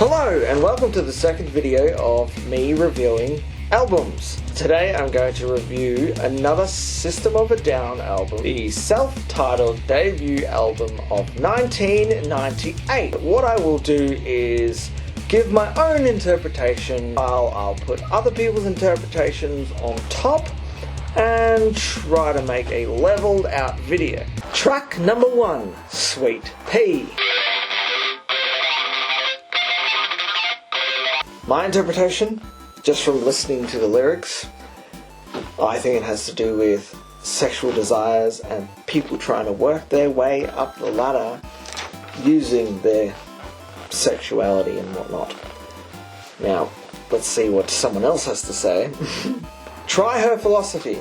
Hello and welcome to the second video of me reviewing albums. Today I'm going to review another System of a Down album, the self-titled debut album of 1998. What I will do is give my own interpretation while I'll put other people's interpretations on top and try to make a leveled out video. Track number 1, Sweet Pea. My interpretation, just from listening to the lyrics, I think it has to do with sexual desires and people trying to work their way up the ladder using their sexuality and whatnot. Now, let's see what someone else has to say. Try her philosophy,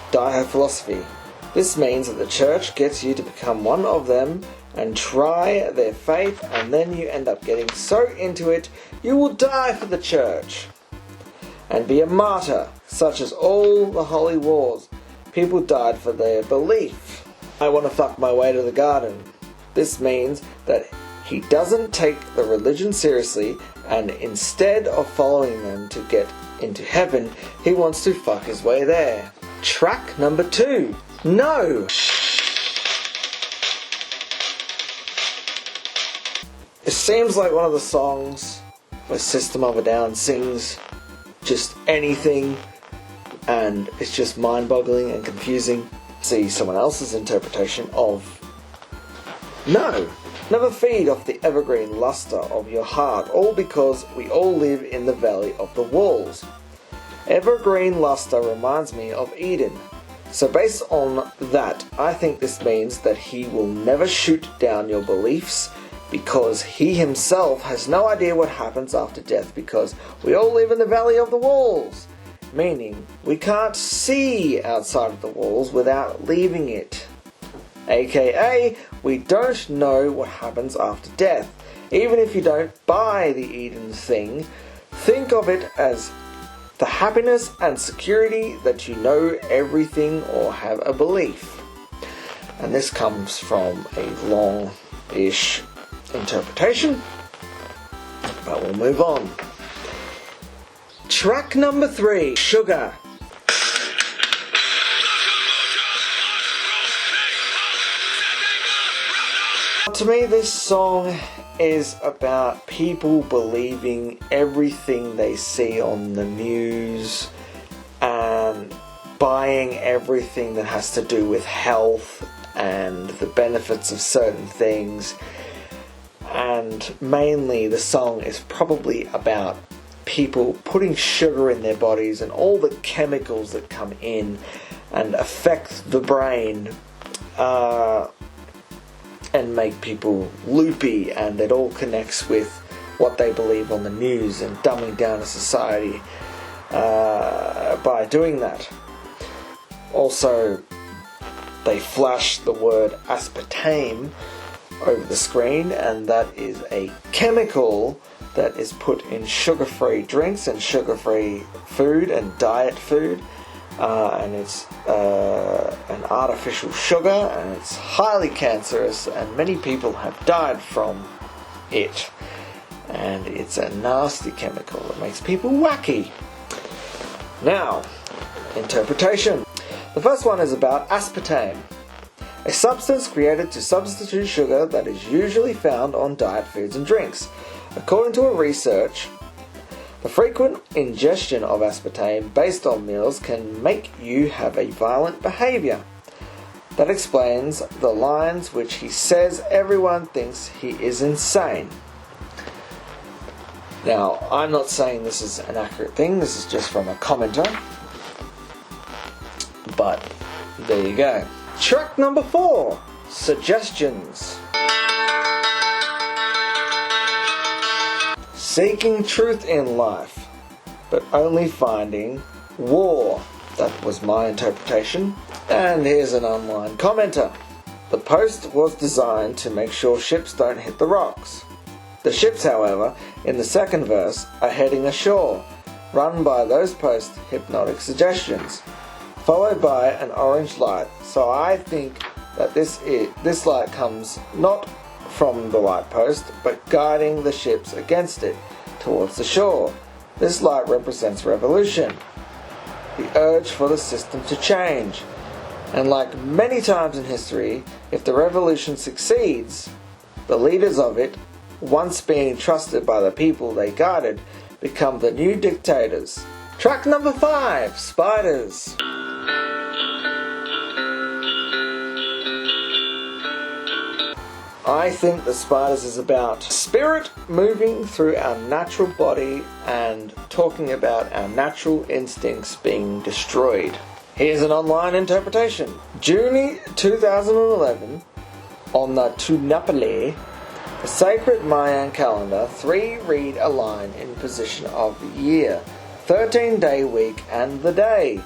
die her philosophy. This means that the church gets you to become one of them and try their faith, and then you end up getting so into it you will die for the church and be a martyr, such as all the holy wars. People died for their belief. I want to fuck my way to the garden. This means that he doesn't take the religion seriously, and instead of following them to get into heaven, he wants to fuck his way there. Track number 2, No. It seems like one of the songs where System of a Down sings just anything, and it's just mind-boggling and confusing. See someone else's interpretation of No. Never feed off the evergreen luster of your heart, all because we all live in the valley of the walls. Evergreen luster reminds me of Eden. So based on that, I think this means that he will never shoot down your beliefs, because he himself has no idea what happens after death, because we all live in the valley of the walls, meaning we can't see outside of the walls without leaving it. AKA, we don't know what happens after death. Even if you don't buy the Eden thing, think of it as the happiness and security that you know everything or have a belief. And this comes from a long-ish interpretation, but we'll move on. Track number 3, Sugar. To me, this song is about people believing everything they see on the news and buying everything that has to do with health and the benefits of certain things. And mainly the song is probably about people putting sugar in their bodies and all the chemicals that come in and affect the brain and make people loopy, and it all connects with what they believe on the news and dumbing down a society by doing that. Also, they flash the word aspartame over the screen, and that is a chemical that is put in sugar-free drinks and sugar-free food and diet food, and it's an artificial sugar, and it's highly cancerous, and many people have died from it, and it's a nasty chemical that makes people wacky. Now, interpretation. The first one is about aspartame, a substance created to substitute sugar that is usually found on diet foods and drinks. According to a research, the frequent ingestion of aspartame based on meals can make you have a violent behavior. That explains the lines which he says everyone thinks he is insane. Now, I'm not saying this is an accurate thing, this is just from a commenter, but there you go. Track number 4, Suggestions. Seeking truth in life, but only finding war. That was my interpretation. And here's an online commenter. The post was designed to make sure ships don't hit the rocks. The ships, however, in the second verse are heading ashore, run by those post-hypnotic suggestions, followed by an orange light. So I think that this light comes not from the light post, but guiding the ships against it, towards the shore. This light represents revolution, the urge for the system to change. And like many times in history, if the revolution succeeds, the leaders of it, once being trusted by the people they guided, become the new dictators. Track number 5, Spiders. I think The Spiders is about spirit moving through our natural body and talking about our natural instincts being destroyed. Here's an online interpretation. June 2011, on the Tunapale, the sacred Mayan calendar, 3 read a line in position of the year, 13-day week and the day.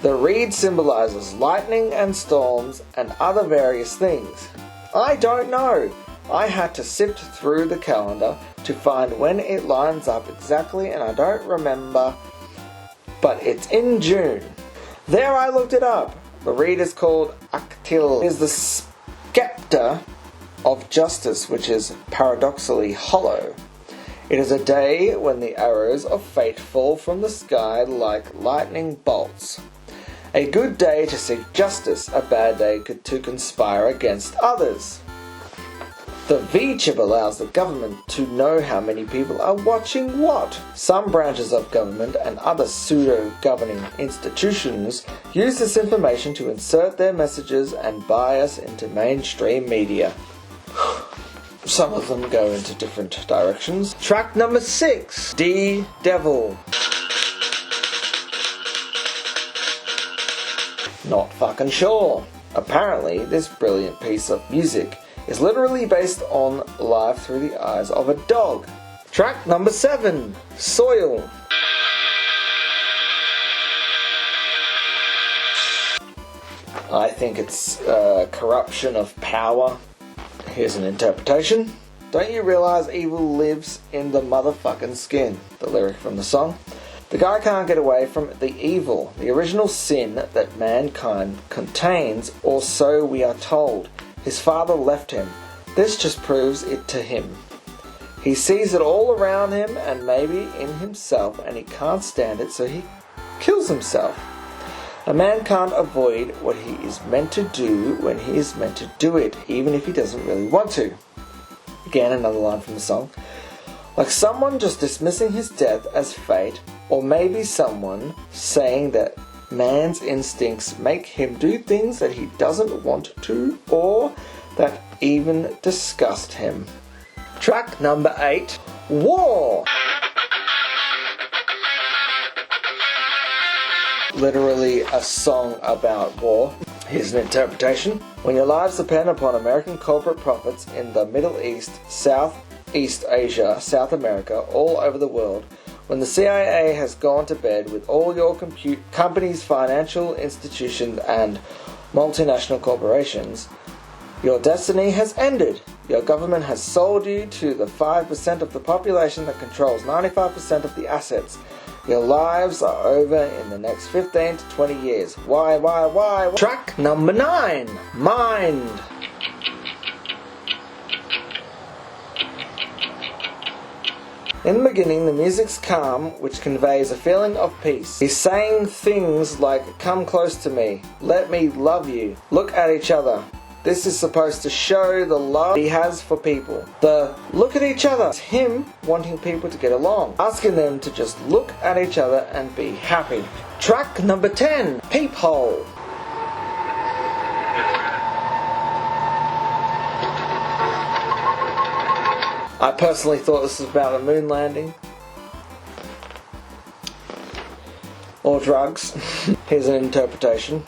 The reed symbolizes lightning and storms and other various things. I don't know. I had to sift through the calendar to find when it lines up exactly, and I don't remember, but it's in June. There, I looked it up. The reed is called Actil. It is the scepter of justice, which is paradoxically hollow. It is a day when the arrows of fate fall from the sky like lightning bolts. A good day to seek justice, a bad day to conspire against others. The V-chip allows the government to know how many people are watching what. Some branches of government and other pseudo-governing institutions use this information to insert their messages and bias into mainstream media. Some of them go into different directions. Track number 6, Ddevil. Not fucking sure. Apparently, this brilliant piece of music is literally based on Life Through the Eyes of a Dog. Track number 7, Soil. I think it's corruption of power. Here's an interpretation. Don't you realize evil lives in the motherfucking skin? The lyric from the song. The guy can't get away from the evil, the original sin that mankind contains, or so we are told. His father left him. This just proves it to him. He sees it all around him and maybe in himself, and he can't stand it, so he kills himself. A man can't avoid what he is meant to do when he is meant to do it, even if he doesn't really want to. Again, another line from the song. Like someone just dismissing his death as fate, or maybe someone saying that man's instincts make him do things that he doesn't want to, or that even disgust him. Track number 8, War. Literally a song about war. Here's an interpretation. When your lives depend upon American corporate profits in the Middle East, Southeast Asia, South America, all over the world, when the CIA has gone to bed with all your companies, financial institutions, and multinational corporations, your destiny has ended. Your government has sold you to the 5% of the population that controls 95% of the assets. Your lives are over in the next 15 to 20 years. Why? Track number 9, Mind. In the beginning, the music's calm, which conveys a feeling of peace. He's saying things like, come close to me, let me love you, look at each other. This is supposed to show the love he has for people. The look at each other is him wanting people to get along, asking them to just look at each other and be happy. Track number 10, Peephole. I personally thought this was about the moon landing. Or drugs. Here's an interpretation.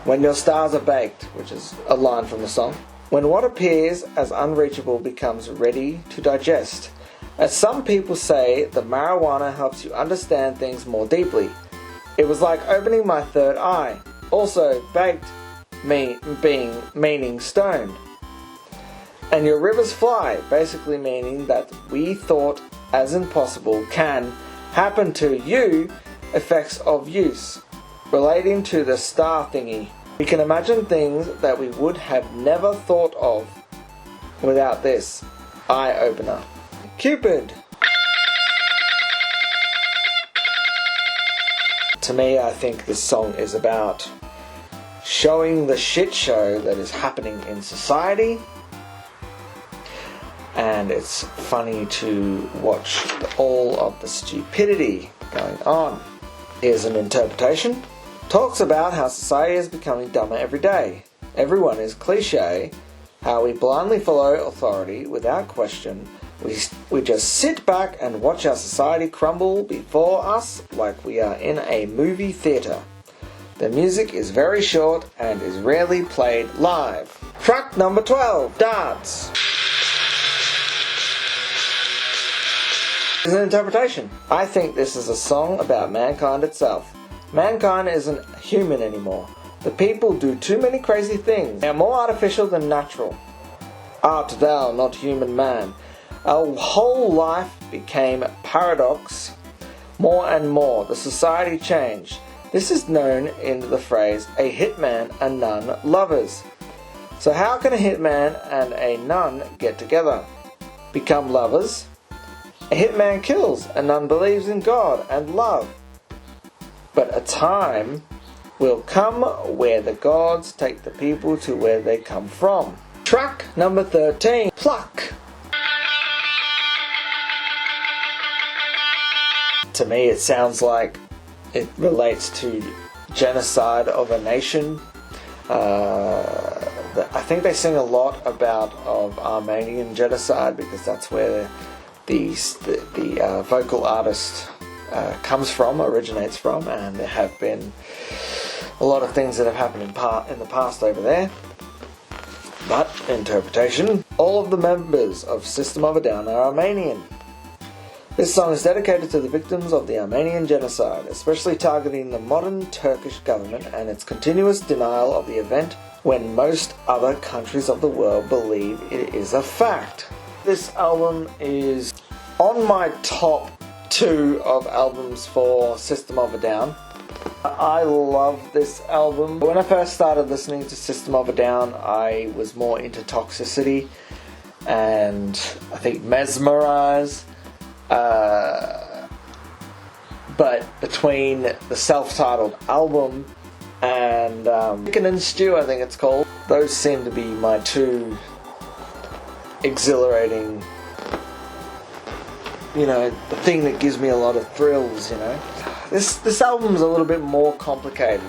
When your stars are baked, which is a line from the song. When what appears as unreachable becomes ready to digest. As some people say, the marijuana helps you understand things more deeply. It was like opening my third eye. Also, baked meaning stoned. And your rivers fly, basically meaning that we thought as impossible can happen to you, effects of use, relating to the star thingy. We can imagine things that we would have never thought of. without this eye-opener. Cupid. To me, I think this song is about showing the shit show that is happening in society, and it's funny to watch all of the stupidity going on. Here's an interpretation. Talks about how society is becoming dumber every day. Everyone is cliche, how we blindly follow authority without question. We just sit back and watch our society crumble before us like we are in a movie theatre. The music is very short and is rarely played live. Track number 12, Dance. Is an interpretation. I think this is a song about mankind itself. Mankind isn't human anymore. The people do too many crazy things. They are more artificial than natural. Art thou not human man? Our whole life became paradox. More and more, the society changed. This is known in the phrase, a hitman and nun lovers. So how can a hitman and a nun get together? Become lovers? A hitman kills, a nun believes in God and love. But a time will come where the gods take the people to where they come from. Track number 13, Pluck. To me, it sounds like it relates to genocide of a nation. I think they sing a lot about of Armenian genocide because that's where the vocal artist comes from, originates from, and there have been a lot of things that have happened in the past over there. But, interpretation, all of the members of System of a Down are Armenian. This song is dedicated to the victims of the Armenian genocide, especially targeting the modern Turkish government and its continuous denial of the event when most other countries of the world believe it is a fact. This album is on my top 2 of albums for System of a Down. I love this album. When I first started listening to System of a Down, I was more into Toxicity and I think Mesmerize. But between the self-titled album and Chicken and Stew, I think it's called, those seem to be my 2 exhilarating, the thing that gives me a lot of thrills, This album's a little bit more complicated,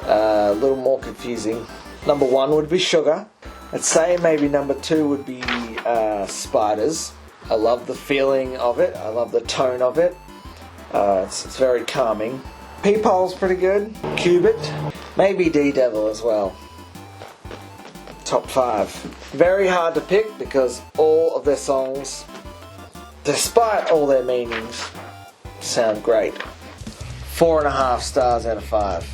a little more confusing. Number 1 would be Sugar. I'd say maybe number 2 would be Spiders. I love the feeling of it. I love the tone of it. It's very calming. Peephole's pretty good. Cubert. Maybe Ddevil as well. Top 5. Very hard to pick because all of their songs, despite all their meanings, sound great. 4.5 stars out of 5.